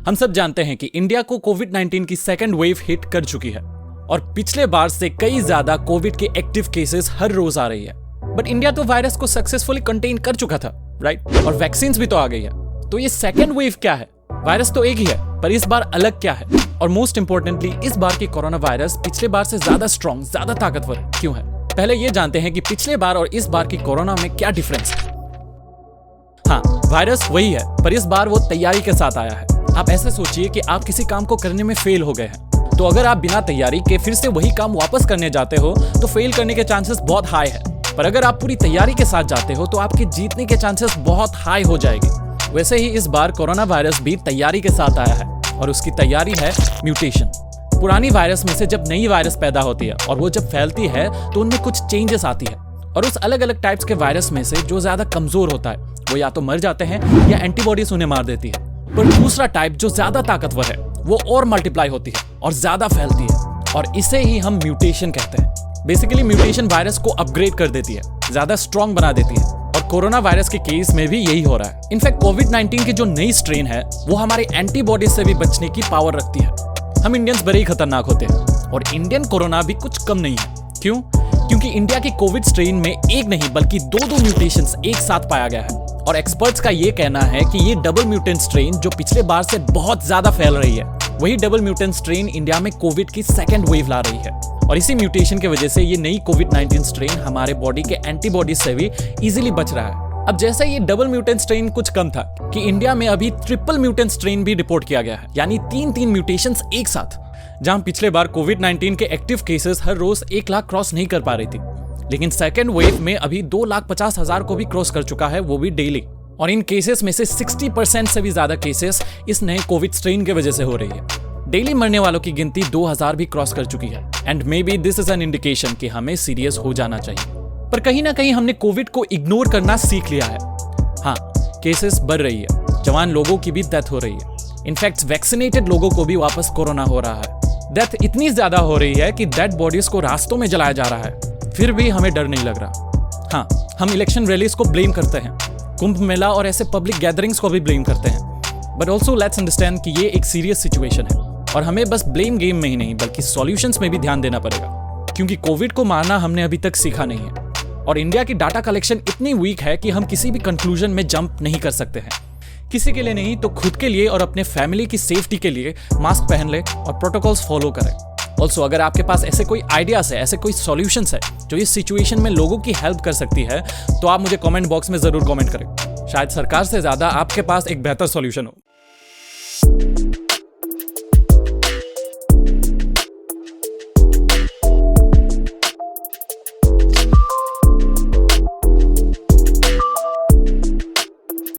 हम सब जानते हैं कि इंडिया को कोविड-19 की सेकंड वेव हिट कर चुकी है और पिछले बार से कई ज्यादा कोविड के एक्टिव केसेस हर रोज आ रही है। बट इंडिया तो वायरस को सक्सेसफुली कंटेन कर चुका था, राइट? और वैक्सीन भी तो आ गई है। तो ये सेकंड वेव क्या है? वायरस तो एक ही है, पर इस बार अलग क्या है? और मोस्ट इंपोर्टेंटली, इस बार की कोरोना वायरस पिछले बार से ज्यादा स्ट्रॉन्ग, ज्यादा ताकतवर क्यों है? पहले ये जानते हैं कि पिछले बार और इस बार की कोरोना में क्या डिफरेंस है। हाँ, वायरस वही है, पर इस बार वो तैयारी के साथ आया है। आप ऐसे सोचिए कि आप किसी काम को करने में फेल हो गए हैं, तो अगर आप बिना तैयारी के फिर से वही काम वापस करने जाते हो तो फेल करने के चांसेस बहुत हाई है। पर अगर आप पूरी तैयारी के साथ जाते हो तो आपके जीतने के चांसेस बहुत हाई हो जाएंगे। वैसे ही इस बार कोरोना वायरस भी तैयारी के साथ आया है और उसकी तैयारी है म्यूटेशन। पुरानी वायरस में से जब नई वायरस पैदा होती है और वो जब फैलती है तो उनमें कुछ चेंजेस आती है और उस अलग अलग टाइप्स के वायरस में से जो ज्यादा कमजोर होता है वो या तो मर जाते हैं या एंटीबॉडीज उन्हें मार देती है। पर दूसरा टाइप जो ज्यादा ताकतवर है वो और मल्टीप्लाई होती है और ज्यादा फैलती है और इसे ही हम म्यूटेशन कहते हैं। बेसिकली म्यूटेशन वायरस को अपग्रेड कर देती है, ज्यादा स्ट्रॉन्ग बना देती है और कोरोना वायरस के केस में भी यही हो रहा है। इनफैक्ट कोविड-19 की जो नई स्ट्रेन है वो हमारे एंटीबॉडीज से भी बचने की पावर रखती है। हम इंडियंस बड़े ही खतरनाक होते हैं और इंडियन कोरोना भी कुछ कम नहीं है। क्यों? क्योंकि इंडिया की कोविड स्ट्रेन में एक नहीं बल्कि दो म्यूटेशंस एक साथ पाया गया है और एक्सपर्ट्स का ये कहना है कि ये डबल म्यूटेंट स्ट्रेन जो पिछले बार से बहुत ज्यादा फैल रही है, वही डबल म्यूटेंट स्ट्रेन इंडिया में कोविड की सेकंड वेव ला रही है और इसी म्यूटेशन की वजह से ये नई कोविड-19 स्ट्रेन हमारे बॉडी के एंटीबॉडीज से भी इजीली बच रहा है। अब जैसे ये डबल म्यूटेंट स्ट्रेन कुछ कम था कि इंडिया में अभी ट्रिपल म्यूटेंट स्ट्रेन भी रिपोर्ट किया गया है, यानी तीन म्यूटेशंस एक साथ। जहां पिछले बार कोविड-19 के एक्टिव केसेस हर रोज 1 लाख क्रॉस नहीं कर पा रही थी, लेकिन सेकेंड वेव में अभी 2,50,000 को भी क्रॉस कर चुका है, वो भी डेली। और इन केसेस में से 60% से भी ज्यादा केसेस इस नए कोविड स्ट्रेन की वजह से हो रही है। डेली मरने वालों की गिनती 2,000 भी क्रॉस कर चुकी है and may be this is an indication कि हमें सीरियस हो जाना चाहिए। पर कहीं ना कहीं हमने कोविड को इग्नोर करना सीख लिया है। हाँ, केसेस बढ़ रही है, जवान लोगों की भी डेथ हो रही है। इनफैक्ट वैक्सीनेटेड लोगों को भी वापस कोरोना हो रहा है। डेथ इतनी ज्यादा हो रही है कि डेड बॉडीज को रास्तों में जलाया जा रहा है, फिर भी हमें डर नहीं लग रहा। हाँ, हम इलेक्शन रैलीज को ब्लेम करते हैं, कुंभ मेला और ऐसे पब्लिक गैदरिंग्स को भी ब्लेम करते हैं, बट ऑल्सो लेट्स अंडरस्टैंड कि ये एक सीरियस सिचुएशन है और हमें बस ब्लेम गेम में ही नहीं बल्कि सॉल्यूशंस में भी ध्यान देना पड़ेगा, क्योंकि कोविड को मारना हमने अभी तक सीखा नहीं है और इंडिया की डाटा कलेक्शन इतनी वीक है कि हम किसी भी कंक्लूजन में जंप नहीं कर सकते हैं। किसी के लिए नहीं तो खुद के लिए और अपने फैमिली की सेफ्टी के लिए मास्क पहन ले और प्रोटोकॉल्स फॉलो करें। ऑल्सो अगर आपके पास ऐसे कोई आइडियाज है, ऐसे कोई सॉल्यूशंस है जो इस सिचुएशन में लोगों की हेल्प कर सकती है, तो आप मुझे कमेंट बॉक्स में जरूर कमेंट करें। शायद सरकार से ज्यादा आपके पास एक बेहतर सॉल्यूशन हो।